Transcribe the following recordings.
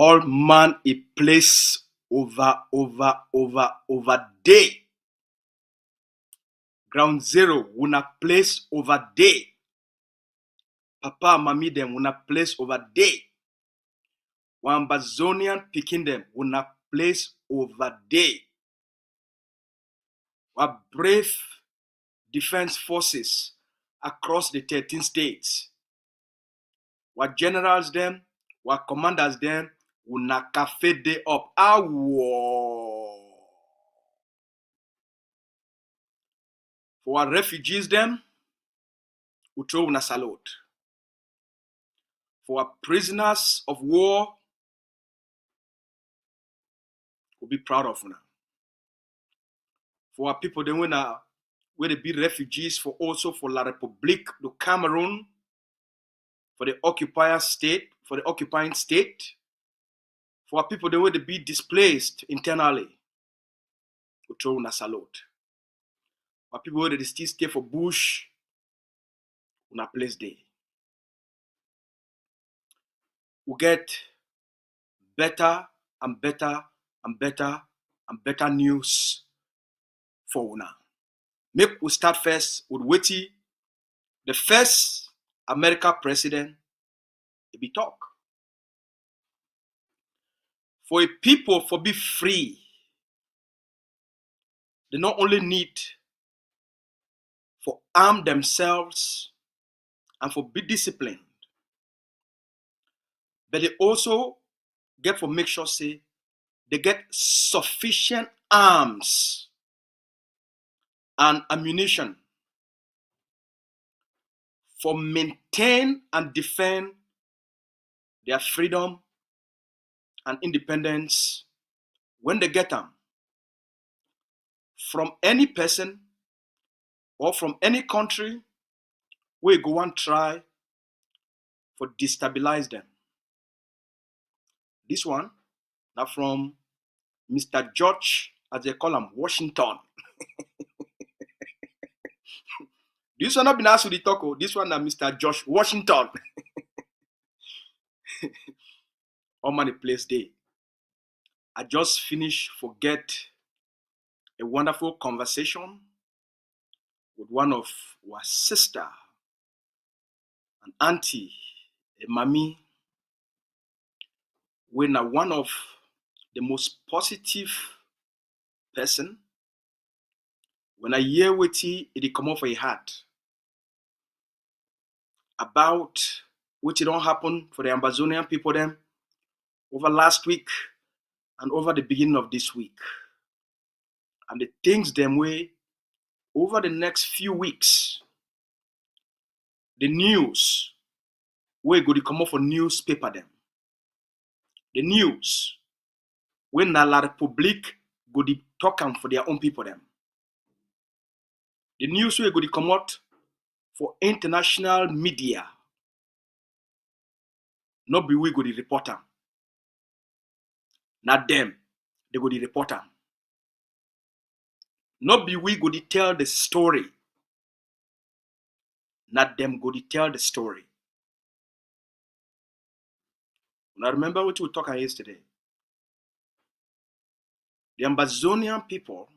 All man a place over day. Ground zero, una place over day. Papa, mami them, una place over day. Ambazonian picking them, una place over day. Our brave defense forces across the 13 states. Our generals them, our commanders them, una cafe day up. For our refugees them, we throw una salute. For our prisoners of war, we'll be proud of una. For our people them where they be refugees for also for La République du Cameroon, for the occupier state, for the occupying state, for our people them where they be displaced internally, we throw una salute. For people where they still stay for bush, una place day. We get better and better and better and better news for una. Make we start first with Witty, the first American president, he be talk. For a people for be free, they not only need for arm themselves and for be disciplined, but they also get for make sure say they get sufficient arms and ammunition for maintain and defend their freedom and independence when they get them from any person or from any country where go and try for destabilize them. This one now from Mr. George, as they call him, Washington. This one not been asked to the talk. This one now Mr. George Washington. On my place day. I just finished forget a wonderful conversation with one of our sister, an auntie, a mommy, when one of the most positive person, when I hear what it come off a heart about what it don't happen for the Ambazonian people them over last week and over the beginning of this week. And the things them way over the next few weeks, the news where go to come off for newspaper them. The news when La République go to talk for their own people them. The news where go to come out for international media. Not be we go to report them. Not them, they go to report them. Not be we go to tell the story. Not them go to tell the story. Now remember what we were talking yesterday. The Ambazonian people,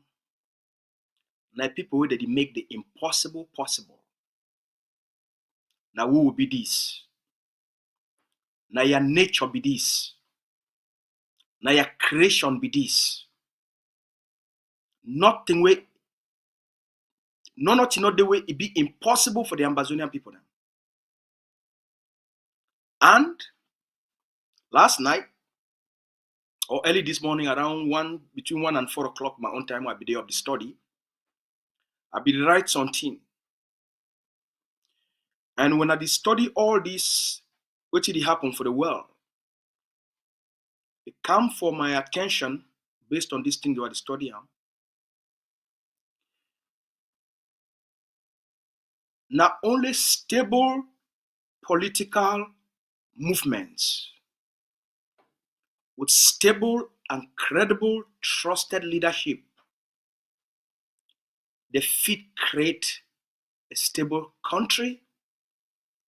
now people where they make the impossible possible. Now who will be this? Now your nature be this. Now your creation be this. Nothing way, not the way it be impossible for the Ambazonian people now. And last night, or early this morning, around between 1 and 4 o'clock, my own time, I'll be there of the study. I'll be write something. And when I did study all this, what did happen for the world? It come for my attention based on this thing that I study. Not only stable political movements with stable and credible trusted leadership, they fit create a stable country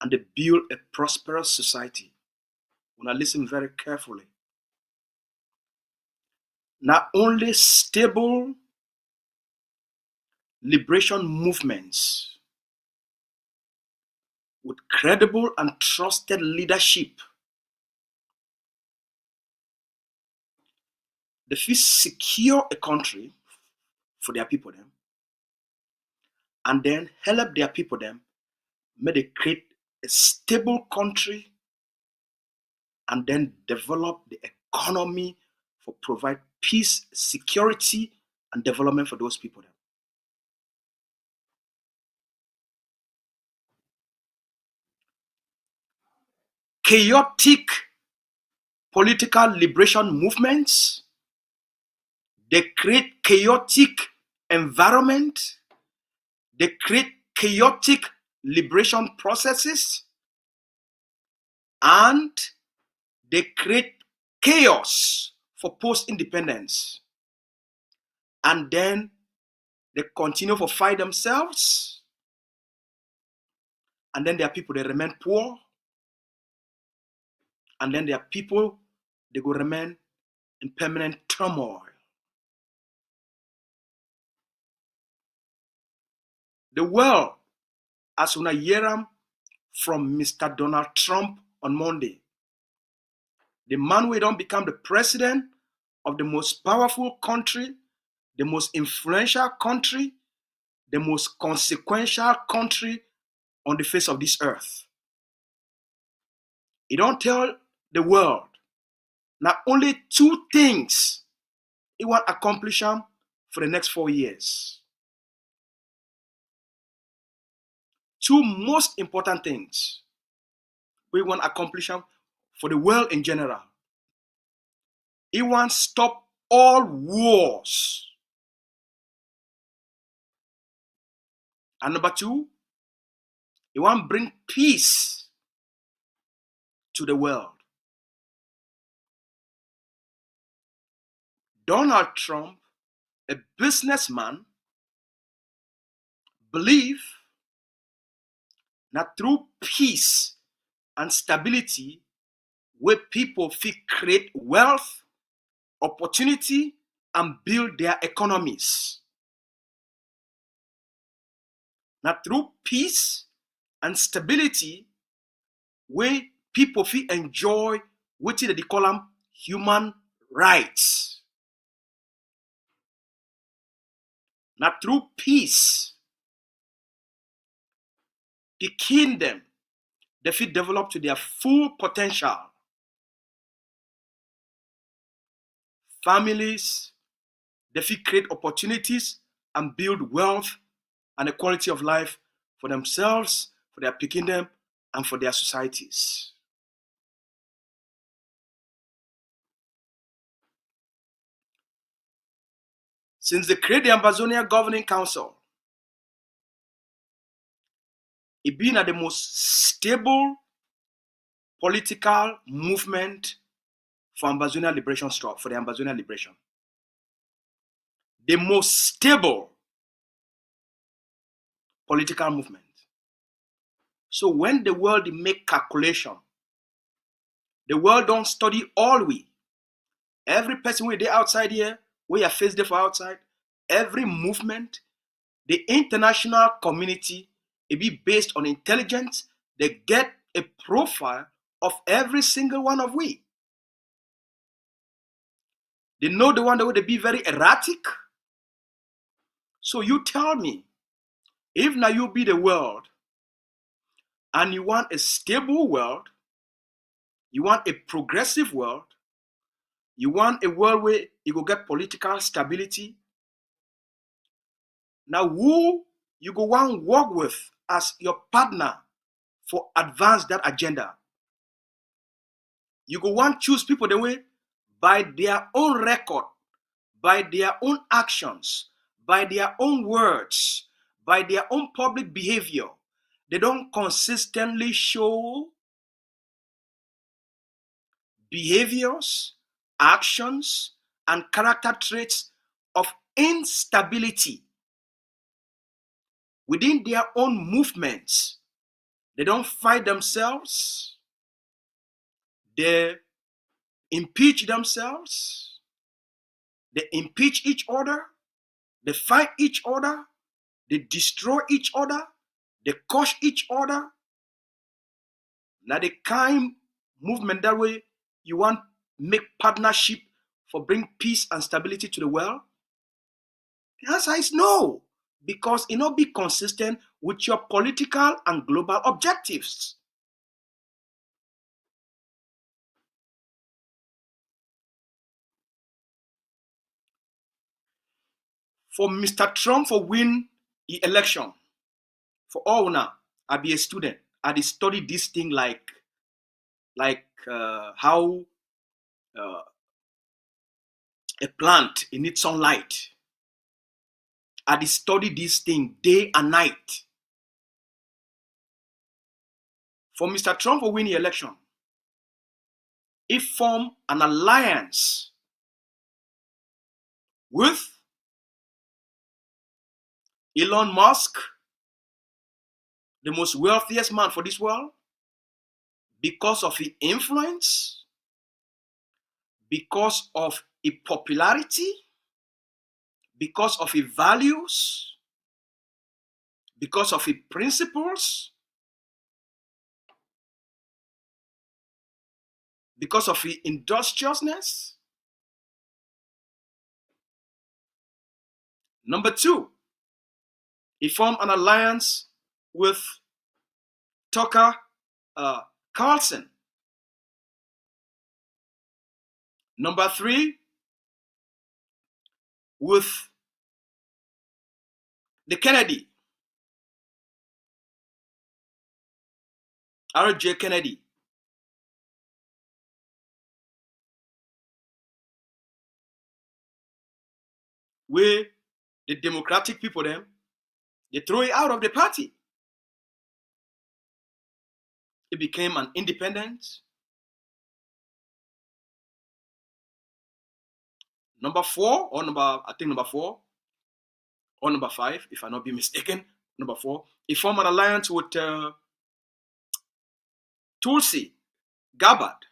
and they build a prosperous society. When I listen very carefully, not only stable liberation movements with credible and trusted leadership, they fit secure a country for their people them, and then help their people them, may they create a stable country and then develop the economy for provide peace, security, and development for those people. Chaotic political liberation movements, they create chaotic environment, they create chaotic liberation processes, and they create chaos for post-independence. And then they continue to fight themselves, and then there are people that remain poor, and then there are people they will remain in permanent turmoil. The world, as una hear from Mr. Donald Trump on Monday, the man who don't become the president of the most powerful country, the most influential country, the most consequential country on the face of this earth. He don't tell the world not only two things he want to accomplish for the next 4 years. Two most important things we want to accomplish for the world in general. He wants to stop all wars. And number two, he wants to bring peace to the world. Donald Trump, a businessman, believe that through peace and stability, where people feel create wealth, opportunity, and build their economies. Now through peace and stability, where people feel enjoy what they call them human rights. Now through peace, the kingdom, they feel develop to their full potential. Families, they feel create opportunities and build wealth and a quality of life for themselves, for their kingdom, and for their societies. Since they created the Ambazonia Governing Council, it been at the most stable political movement for Ambazonia liberation for the Ambazonia liberation. The most stable political movement. So when the world make calculation, the world don't study all we. Every person we dey outside here, we are faced there for outside, every movement, the international community, it be based on intelligence. They get a profile of every single one of we. They know the one that would be very erratic. So you tell me, if now you be the world and you want a stable world, you want a progressive world, you want a world where you go get political stability, now who you go want to work with as your partner for advance that agenda? You go want choose people the way by their own record, by their own actions, by their own words, by their own public behavior. They don't consistently show behaviors, actions, and character traits of instability within their own movements. They don't fight themselves. They impeach themselves. They impeach each other, they fight each other, they destroy each other, they crush each other. Now the kind movement that way you want make partnership for bring peace and stability to the world? The answer is no, because it not be consistent with your political and global objectives. For Mr. Trump for win the election, for all now, I be a student. I did study this thing like how uh, a plant it needs sunlight. I did study this thing day and night. For Mr. Trump for win the election, he formed an alliance with Elon Musk, the most wealthiest man for this world, because of his influence, because of his popularity, because of his values, because of his principles, because of his industriousness. Number two, he formed an alliance with Tucker Carlson. Number three, with the Kennedy, R.J. Kennedy. Where the Democratic people them, they throw it out of the party. It became an independent. Number four, or number four, or number five, if I not be mistaken, number four, he formed an alliance with Tulsi Gabbard.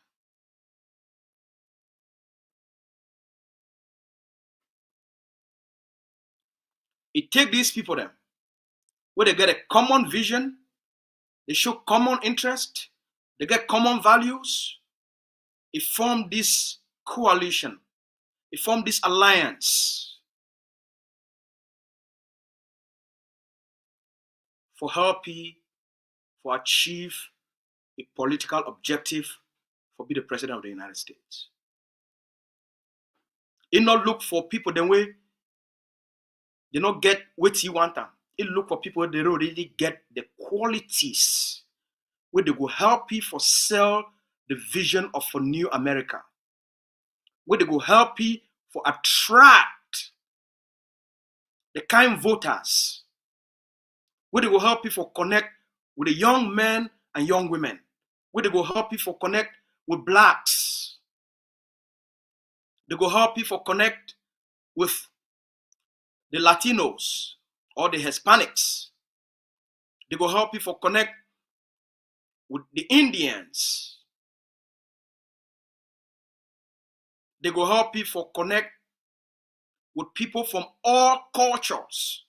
It take these people them, where they get a common vision, they show common interest, they get common values. It formed this coalition, it formed this alliance for helping for achieve a political objective for be the president of the United States. It not look for people the way they not get what he want them. It look for people they don't really get the qualities where they go help you for sell the vision of a new America. Where they go help you for attract the kind voters. Where they go help you for connect with the young men and young women. Where they go help you for connect with blacks. They go help you for connect with the Latinos or the Hispanics. They go help you for connect with the Indians. They go help you for connect with people from all cultures.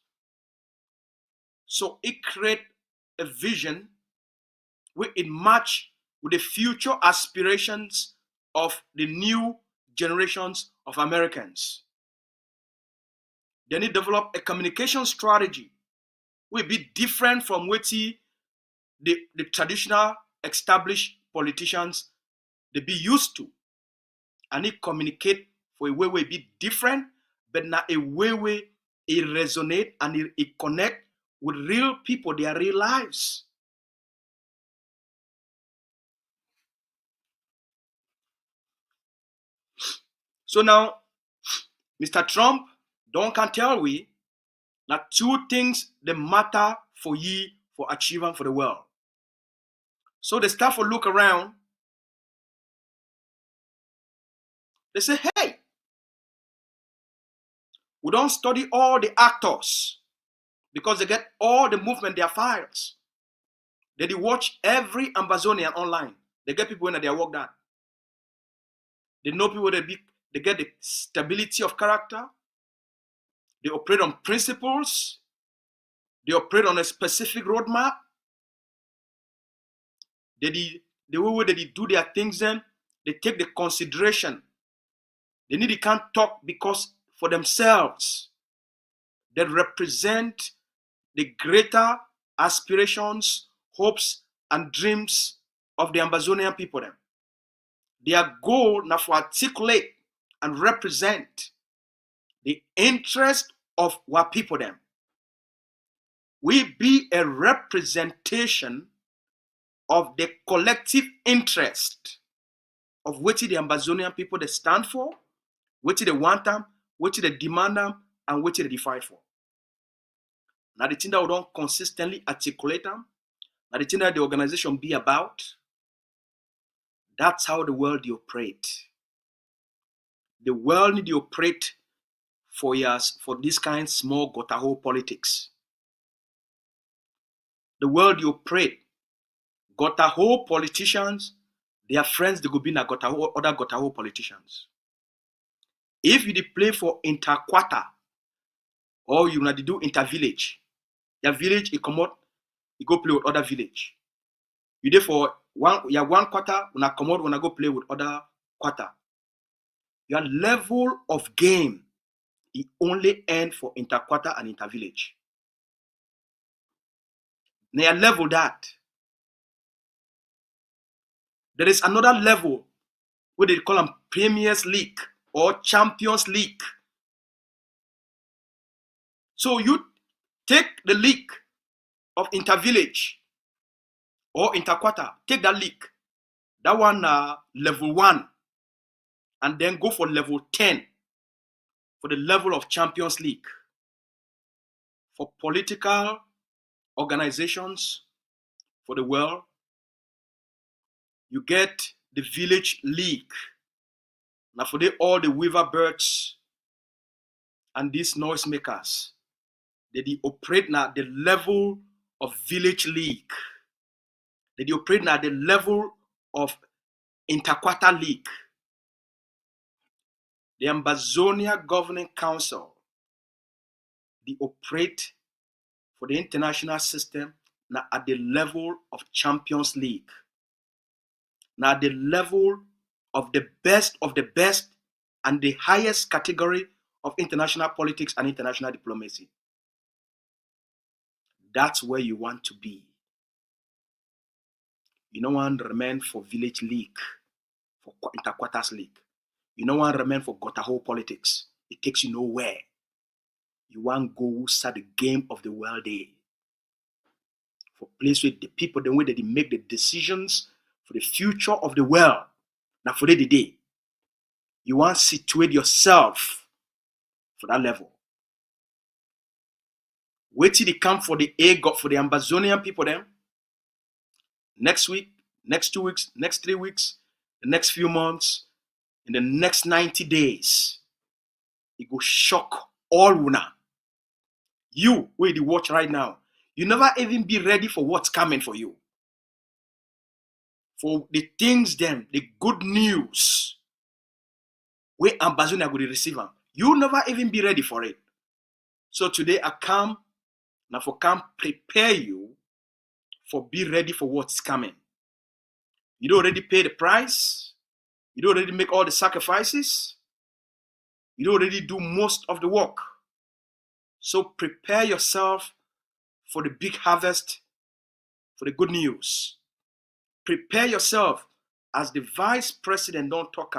So it create a vision where it match with the future aspirations of the new generations of Americans. Then it develop a communication strategy will be different from what the traditional established politicians they be used to. And it communicate for a way where it be different, but not a way where it resonate and it connect with real people, their real lives. So now, Mr. Trump don't can tell we that two things that matter for ye for achieving for the world. So they start to look around. They say, hey, we don't study all the actors because they get all the movement, their files. They watch every Ambazonian online. They get people when they work done. They know people They get the stability of character. They operate on principles. They operate on a specific roadmap. The way they do their things, then they take the consideration. They can't talk because for themselves. They represent the greater aspirations, hopes, and dreams of the Ambazonian people. Them. Their goal now to articulate and represent the interest of our people. Them. We be a representation of the collective interest of what the Ambazonian people they stand for, what they want them, what they demand them, and what they fight for. Now the thing that we don't consistently articulate them, now the thing that the organization be about, that's how the world they operate. The world need to operate for years for this kind of small gotahole politics. The world you operate, gotahole politicians, their friends they go be na other gotahole politicians. If you play for inter-quarter or you not do inter-village, your village it come out, you go play with other village. You there for one quarter, when I come out, when I go play with other quarter. Your level of game it only end for inter-quarter and inter-village. Now your level that. There is another level where they call them Premiers League or Champions League. So you take the league of inter-village or inter-quarter, take that league, that one level 1, and then go for level 10 for the level of Champions League. For political organizations for the world, you get the village league. Now for all the weaver birds and these noisemakers, they operate now at the level of village league. They operate now at the level of inter-quarter league. The Ambazonia Governing Council, they operate for the international system now at the level of Champions League. Now at the level of the best and the highest category of international politics and international diplomacy. That's where you want to be. You don't want to remain for village league, for inter-quarters league. You don't want to remain for gotahole politics. It takes you nowhere. You want to go start the game of the world day. For place with the people, the way that they make the decisions for the future of the world. Now for the day. You want to situate yourself for that level. Wait till they come for the for the Ambazonian people then. Next week, next 2 weeks, next 3 weeks, the next few months, in the next 90 days, it will shock all una. You, where you watch right now, you never even be ready for what's coming for you. For the things them, the good news, where Ambazonia will receive them. You never even be ready for it. So today I come, now for come prepare you for be ready for what's coming. You don't already pay the price. You don't already make all the sacrifices. You don't already do most of the work. So prepare yourself for the big harvest, for the good news. Prepare yourself as the vice president don't talk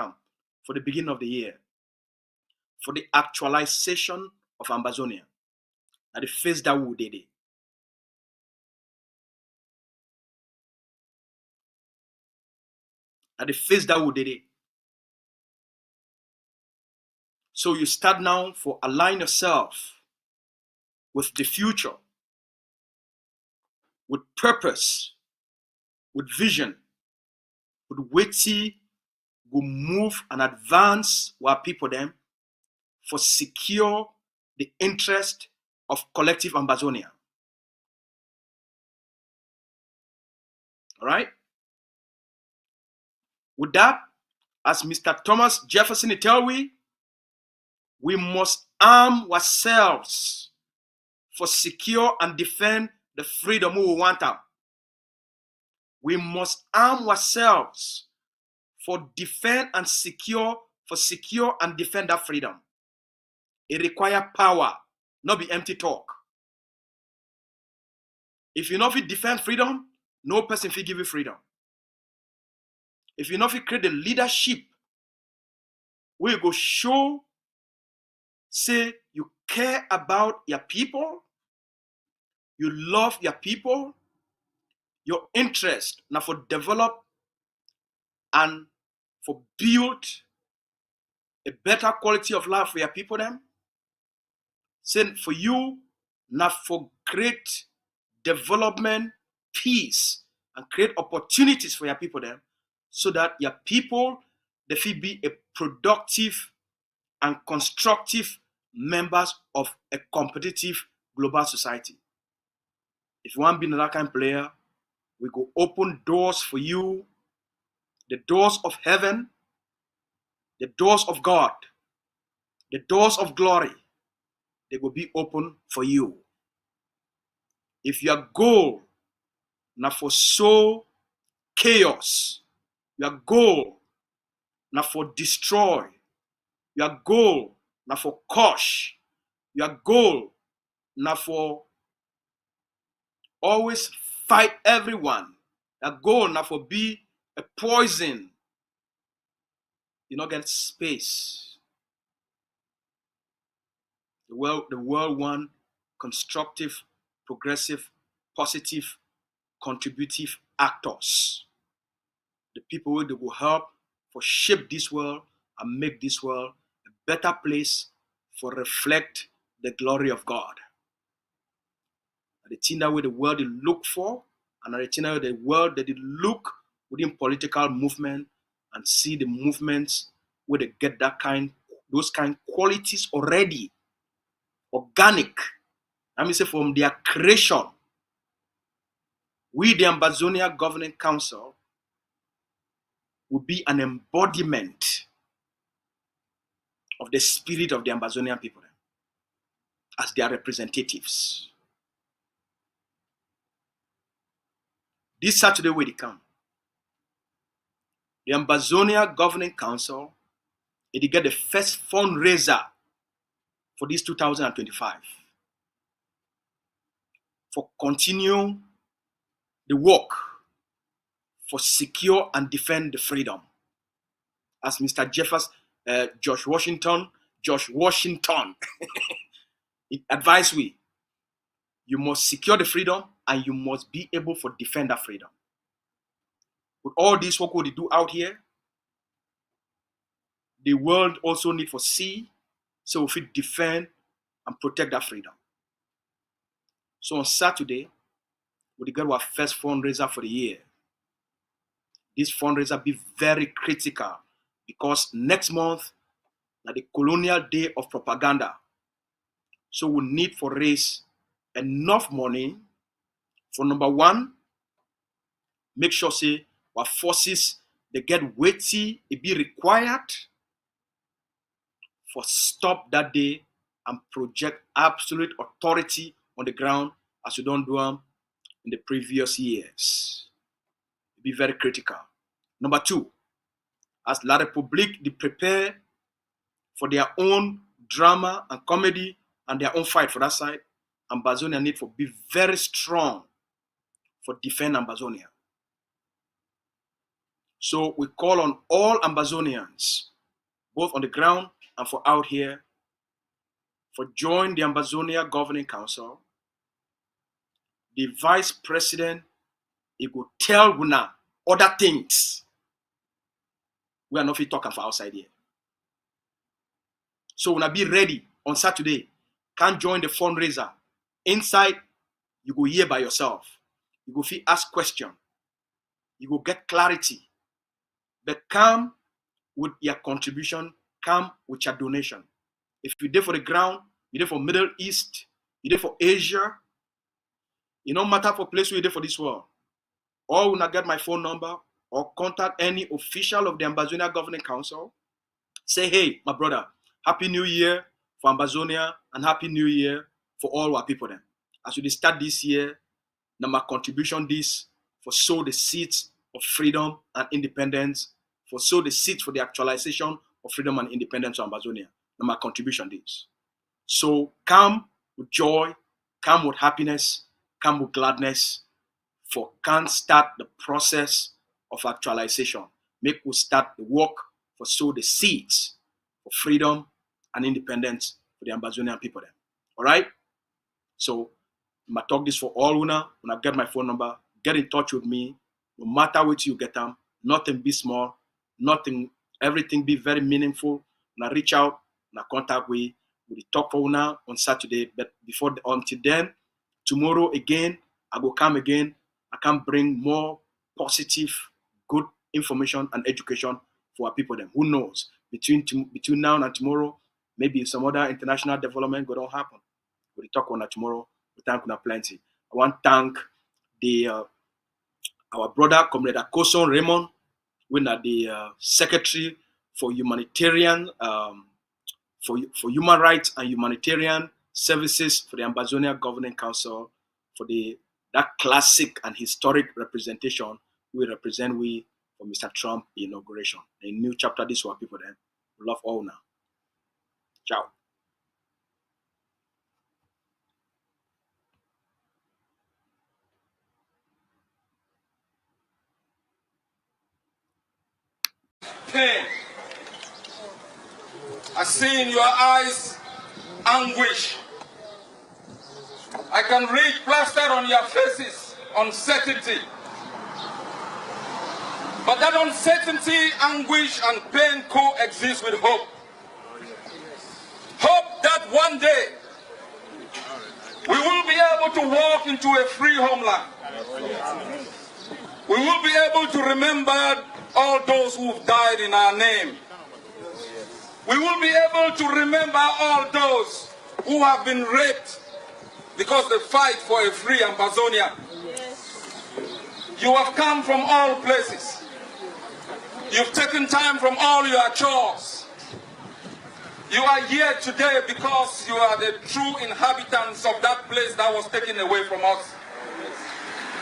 for the beginning of the year, for the actualization of Ambazonia. At the face that we did it. At the face that we did it. So you start now for align yourself with the future, with purpose, with vision, with witty, go move and advance our people them for secure the interest of collective Ambazonia. All right? With that, As Mr. Thomas Jefferson tell we must arm ourselves for secure and defend the freedom we want out. We must arm ourselves for defend and secure and defend that freedom. It requires power, not be empty talk. If you know if you defend freedom, no person will give you freedom. If you know if you create the leadership, we go show, say you care about your people, you love your people, your interest now for develop and for build a better quality of life for your people them. Say for you now for great development, peace, and create opportunities for your people them, so that your people they will be a productive and constructive members of a competitive global society. If you want to be another kind of player, we go open doors for you, the doors of heaven, the doors of God, the doors of glory. They will be open for you. If your goal now for sow chaos, your goal now for destroy, your goal now for crush, your goal now for always fight everyone, your goal now for be a poison, you not get space. The world want constructive, progressive, positive, contributive actors. The people who they will help for shape this world and make this world a better place for reflect the glory of God. And the thing that way the world they look for, and the thing that the world that they look within political movement and see the movements where they get those kind qualities already, organic. Let me say from their creation. We, the Ambazonia Governing Council, will be an embodiment of the spirit of the Ambazonian people as their representatives. This Saturday when they come, the Ambazonia Governing Council, it get the first fundraiser for this 2025 for continue the work for secure and defend the freedom. As Mr. George Washington, it advised we, you must secure the freedom and you must be able to defend that freedom. With all this work we do out here, the world also need to see, so we fit defend and protect that freedom. So on Saturday, we get our first fundraiser for the year. This fundraiser be very critical because next month, na the colonial day of propaganda. So we need to raise enough money for number one, make sure say our forces they get weighty, it be required for stop that day and project absolute authority on the ground as we don't do them in the previous years. It be very critical. Number two, as La République they prepare for their own drama and comedy and their own fight for that side, Ambazonia need to be very strong for defend Ambazonia. So we call on all Ambazonians, both on the ground and for out here, for join the Ambazonia Governing Council. The Vice President, he will tell Guna other things. We are not talking for outside here. So when I be ready on Saturday, can't join the fundraiser. Inside, you go hear by yourself. You go feel ask question. You go get clarity. But come with your contribution, come with your donation. If you're there for the ground, you're there for Middle East, you're there for Asia, it don't matter for place where you're there for this world. Or when I get my phone number or contact any official of the Ambazonia Governing Council. Say, hey, my brother, Happy New Year for Ambazonia and Happy New Year for all our people then. As we start this year, now my contribution this for sow the seeds of freedom and independence, for sow the seeds for the actualization of freedom and independence of Ambazonia. Now my contribution this. So come with joy, come with happiness, come with gladness, for can start the process of actualization. Make we start the work for sow the seeds for freedom and independence for the Ambazonian people then. All right? So I talk this for all una. When I get my phone number, get in touch with me. No matter what you get them, nothing be small, nothing, everything be very meaningful. When I reach out, when I contact we talk for una on Saturday. But until then, tomorrow again, I will come again. I can bring more positive, good information and education for our people then. Who knows? Between now and tomorrow, maybe some other international development going to happen. We'll talk on that tomorrow. We thank you plenty. I want to thank the our brother, Comrade Akoson Raymond, when the Secretary for Humanitarian for Human Rights and Humanitarian Services for the Ambazonia Governing Council for that classic and historic representation we represent for Mr. Trump inauguration. A new chapter this for people then. We love all now. Ciao. Pain. I see in your eyes anguish. I can read plastered on your faces uncertainty. But that uncertainty, anguish, and pain coexist with hope. Hope that one day we will be able to walk into a free homeland. We will be able to remember all those who have died in our name. We will be able to remember all those who have been raped because they fight for a free Ambazonia. You have come from all places. You've taken time from all your chores. You are here today because you are the true inhabitants of that place that was taken away from us.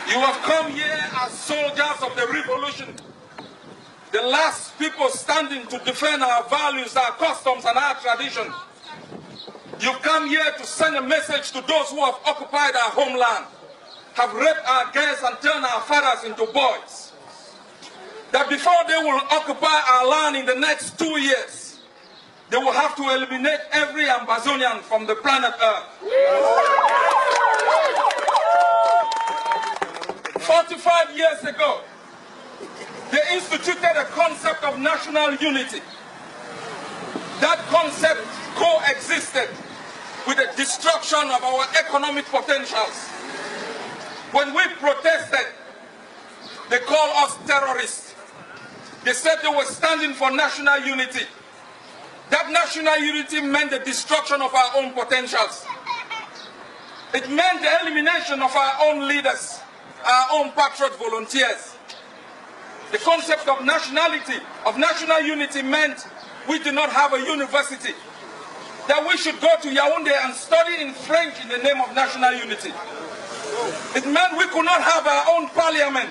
You have come here as soldiers of the revolution, the last people standing to defend our values, our customs, and our tradition. You've come here to send a message to those who have occupied our homeland, have raped our girls and turned our fathers into boys, that before they will occupy our land in the next 2 years, they will have to eliminate every Ambazonian from the planet Earth. 45 years ago, they instituted a concept of national unity. That concept coexisted with the destruction of our economic potentials. When we protested, they called us terrorists. They said they were standing for national unity. That national unity meant the destruction of our own potentials. It meant the elimination of our own leaders, our own patriot volunteers. The concept of nationality, of national unity meant we did not have a university, that we should go to Yaoundé and study in French in the name of national unity. It meant we could not have our own parliament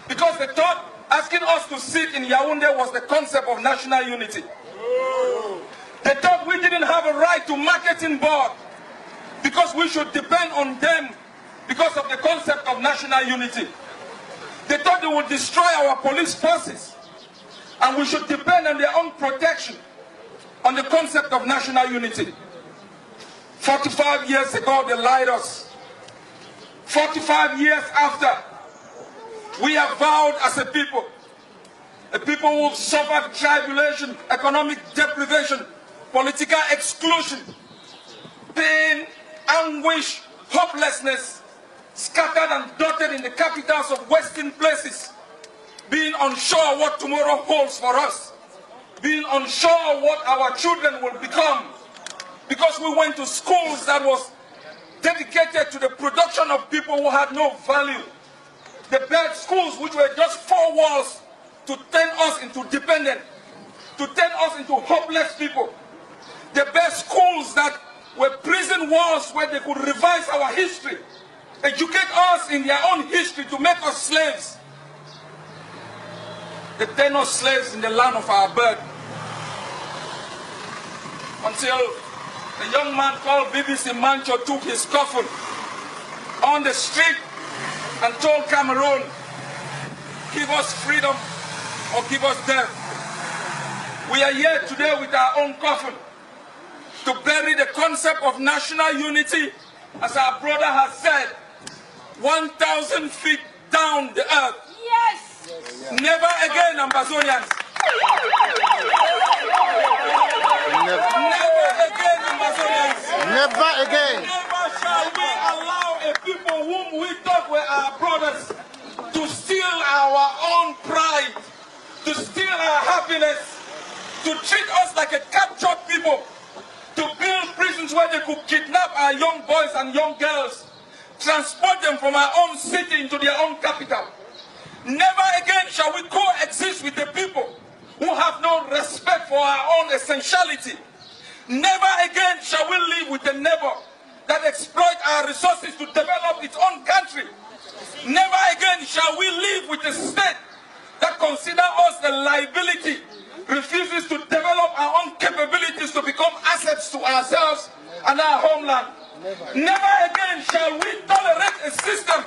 because they thought asking us to sit in Yaoundé was the concept of national unity. They thought we didn't have a right to marketing board because we should depend on them because of the concept of national unity. They thought they would destroy our police forces and we should depend on their own protection on the concept of national unity. 45 years ago, they lied us. 45 years after, we have vowed as a people who have suffered tribulation, economic deprivation, political exclusion, pain, anguish, hopelessness, scattered and dotted in the capitals of Western places, being unsure what tomorrow holds for us, being unsure what our children will become, because we went to schools that was dedicated to the production of people who had no value. The bad schools which were just four walls to turn us into dependent, to turn us into hopeless people. The best schools that were prison walls where they could revise our history, educate us in their own history to make us slaves. They turn us slaves in the land of our birth. Until a young man called BBC Mancho took his coffin on the street and told Cameroon, give us freedom or give us death. We are here today with our own coffin to bury the concept of national unity, as our brother has said, 1,000 feet down the earth. Yes! Never again, Ambazonians. Never again, Ambazonians. Never again. Never shall we allow a people whom we thought were our brothers to steal our own pride, to steal our happiness, to treat us like a captured people, to build prisons where they could kidnap our young boys and young girls, transport them from our own city into their own capital. Never again shall we coexist with the people who have no respect for our own essentiality. Never again shall we live with a neighbor that exploit our resources to develop its own country. Never again shall we live with a state that considers us a liability, refuses to develop our own capabilities to become assets to ourselves and our homeland. Never again shall we tolerate a system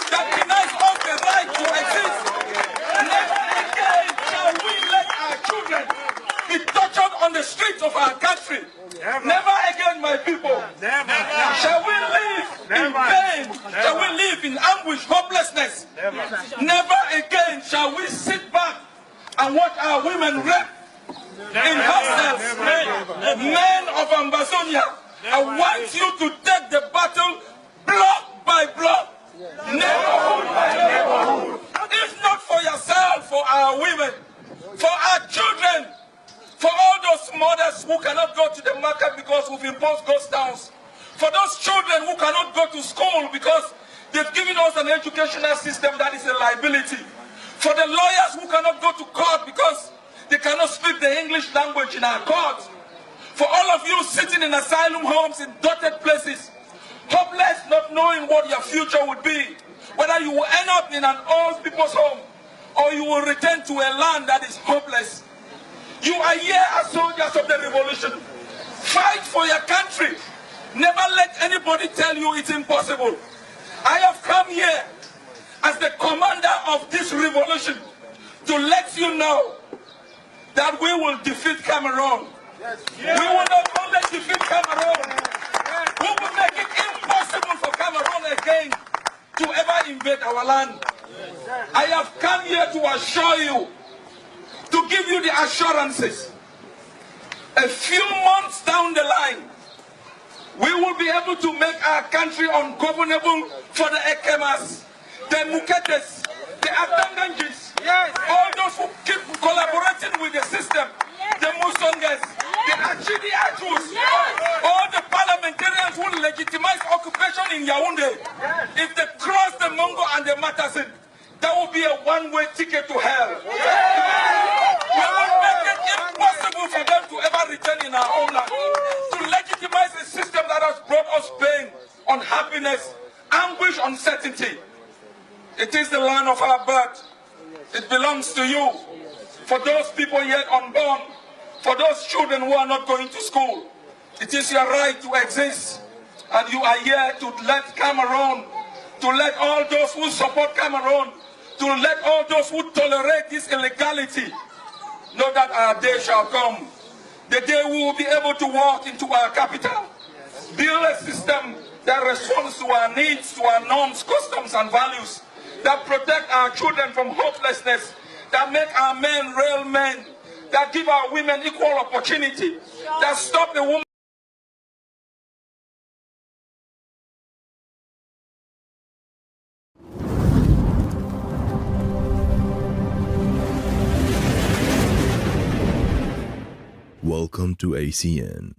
that denies us the right to exist. Never again shall we let our children be tortured on the streets of our country. Never again, my people, shall we live in pain, shall we live in anguish, hopelessness. Never again shall we sit back and watch our women raped in hostels. Men of Ambazonia, I want you to take the battle block by block, neighborhood by neighborhood. If not for yourself, for our women, for our children, for all those mothers who cannot go to the market because we've imposed ghost towns, for those children who cannot go to school because they've given us an educational system that is a liability, for the lawyers who cannot go to court because they cannot speak the English language in our courts, for all of you sitting in asylum homes in dotted places, hopeless, not knowing what your future would be, whether you will end up in an old people's home or you will return to a land that is hopeless. You are here as soldiers of the revolution. Fight for your country. Never let anybody tell you it's impossible. I have come here as the commander of this revolution to let you know that we will defeat Cameroon. We will not only defeat Cameroon, we will make it impossible for Cameroon again to ever invade our land. I have come here to assure you, to give you the assurances. A few months down the line, we will be able to make our country ungovernable for the Ekemas, the Muketes, the Atanganjis, all those who keep collaborating with the system, the Musongas, the Achidi Achus, all the parliamentarians who legitimize occupation in Yaoundé. If they cross the Mongo and the Matasin, that will be a one-way ticket to hell. We will make it impossible for them to ever return in our homeland, to legitimize a system that has brought us pain, unhappiness, anguish, uncertainty. It is the land of our birth. It belongs to you. For those people yet unborn, for those children who are not going to school, it is your right to exist. And you are here to let Cameroon, to let all those who support Cameroon, to let all those who tolerate this illegality know that our day shall come. The day we will be able to walk into our capital, build a system that responds to our needs, to our norms, customs, and values, that protect our children from hopelessness, that make our men real men, that give our women equal opportunity, that stop the woman. Welcome to ACN.